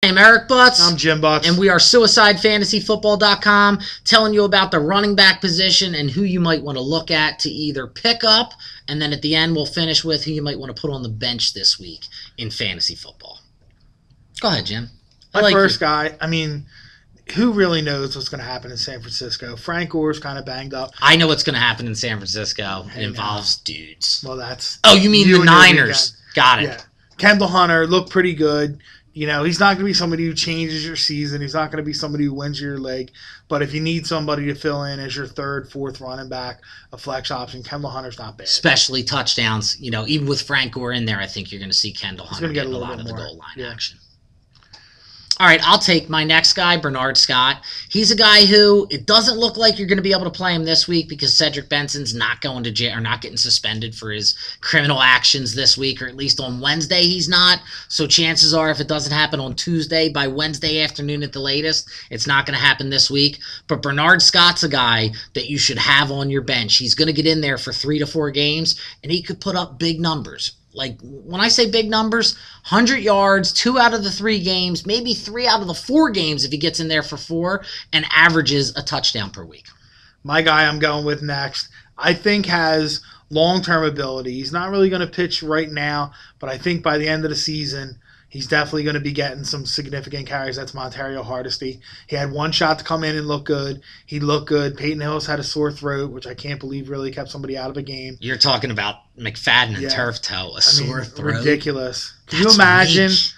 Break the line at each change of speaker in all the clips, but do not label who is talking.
I'm Eric Butz.
I'm Jim Butz.
And we are SuicideFantasyFootball.com, telling you about the running back position and who you might want to look at to either pick up, and then at the end we'll finish with who you might want to put on the bench this week in fantasy football. Go ahead, Jim.
My first guy, I mean, who really knows what's going to happen in San Francisco? Frank Gore's kind of banged up.
I know what's going to happen in San Francisco. It involves dudes.
Well, that's...
Oh, you mean the Niners. Got it.
Yeah. Kendall Hunter looked pretty good. You know, he's not going to be somebody who changes your season. He's not going to be somebody who wins your league. But if you need somebody to fill in as your third, fourth running back, a flex option, Kendall Hunter's not bad.
Especially touchdowns. You know, even with Frank Gore in there, I think you're going to see Kendall Hunter get a lot of the goal line action. All right, I'll take my next guy, Bernard Scott. He's a guy who it doesn't look like you're going to be able to play him this week because Cedric Benson's not going to jail or not getting suspended for his criminal actions this week, or at least on Wednesday he's not. So chances are if it doesn't happen on Tuesday, by Wednesday afternoon at the latest, it's not going to happen this week. But Bernard Scott's a guy that you should have on your bench. He's going to get in there for 3 to 4 games, and he could put up big numbers. Like, when I say big numbers, 100 yards, 2 out of the 3 games, maybe 3 out of the 4 games if he gets in there for 4, and averages a touchdown per week.
My guy I'm going with next, I think has long-term ability. He's not really going to pitch right now, but I think by the end of the season, he's definitely going to be getting some significant carries. That's Montario Hardesty. He had one shot to come in and look good. He looked good. Peyton Hillis had a sore throat, which I can't believe really kept somebody out of a game.
You're talking about McFadden and turf toe, sore throat.
Ridiculous. Can you imagine? Weak.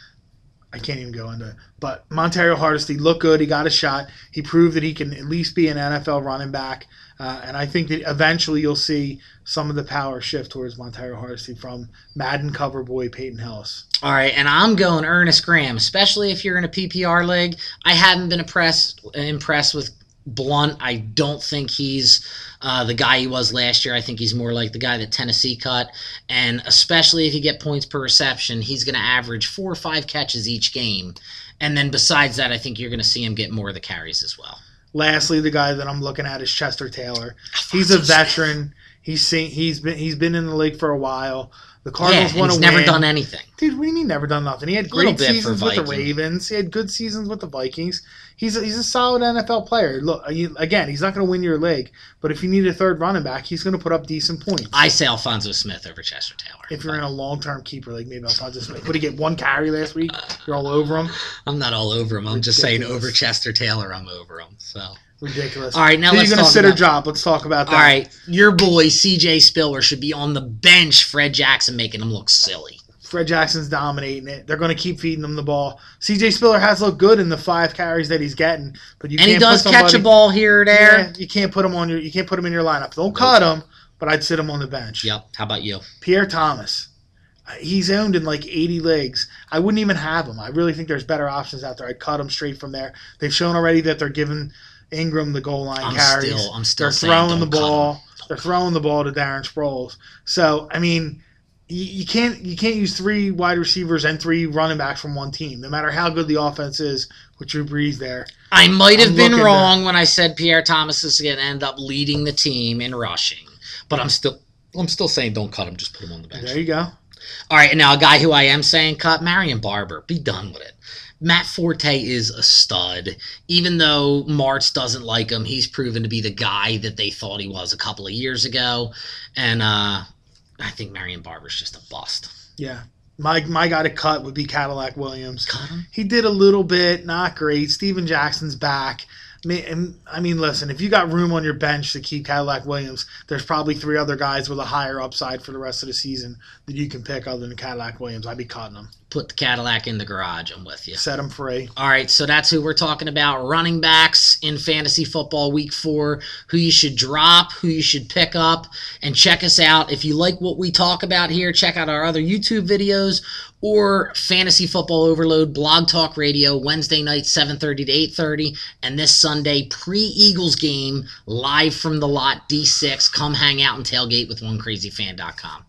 I can't even go into it. But Montario Hardesty looked good. He got a shot. He proved that he can at least be an NFL running back. And I think that eventually you'll see some of the power shift towards Montario Hardesty from Madden cover boy Peyton Hillis.
All right, and I'm going Ernest Graham, especially if you're in a PPR league. I haven't been impressed with Blunt. I don't think he's the guy he was last year. I think he's more like the guy that Tennessee cut. And especially if you get points per reception, he's going to average 4 or 5 catches each game. And then besides that, I think you're going to see him get more of the carries as well.
Lastly, the guy that I'm looking at is Chester Taylor. He's a veteran. He's been in the league for a while. The Cardinals want to win.
He's never done anything.
Dude, what do you mean never done nothing? He had great seasons with the Ravens. He had good seasons with the Vikings. He's a solid NFL player. Look, again, he's not going to win your league, but if you need a third running back, he's going to put up decent points.
I say Alfonso Smith over Chester Taylor.
If you're in a long-term keeper league, maybe Alfonso Smith. Would he get 1 carry last week? You're all over him?
I'm not all over him. I'm just saying over Chester Taylor, I'm over him. So
ridiculous.
All right, now let's talk about... You're going to
sit or drop. Let's talk about that.
All right, your boy C.J. Spiller should be on the bench. Fred Jackson making him look silly.
Fred Jackson's dominating it. They're going to keep feeding him the ball. C.J. Spiller has looked good in the 5 carries that he's getting, but you can't.
And he does catch a ball here or there.
Yeah, you can't put him on you can't put him in your lineup. Don't cut him, but I'd sit him on the bench.
Yep. How about you?
Pierre Thomas. He's owned in like 80 leagues. I wouldn't even have him. I really think there's better options out there. I'd cut him straight from there. They've shown already that they're giving Ingram the goal line carries.
I'm still
They're throwing the ball. They're throwing the ball to Darren Sproles. So I mean, you can't use 3 wide receivers and 3 running backs from one team, no matter how good the offense is with Drew Brees there.
I might have been wrong when I said Pierre Thomas is going to end up leading the team in rushing, but I'm still saying don't cut him. Just put him on the bench.
There you go.
All right, and now a guy who I am saying cut, Marion Barber. Be done with it. Matt Forte is a stud. Even though Martz doesn't like him, he's proven to be the guy that they thought he was a couple of years ago. And I think Marion Barber's just a bust.
Yeah. My guy to cut would be Cadillac Williams.
Cut him?
He did a little bit, not great. Steven Jackson's back. I mean, listen, if you got room on your bench to keep Cadillac Williams, there's probably 3 other guys with a higher upside for the rest of the season that you can pick other than Cadillac Williams. I'd be cutting them.
Put the Cadillac in the garage. I'm with you.
Set them free.
All right, so that's who we're talking about. Running backs in fantasy football week 4, who you should drop, who you should pick up, and check us out. If you like what we talk about here, check out our other YouTube videos or Fantasy Football Overload, Blog Talk Radio, Wednesday night, 7:30 to 8:30, and this Sunday, pre-Eagles game, live from the lot, D6. Come hang out and tailgate with OneCrazyFan.com.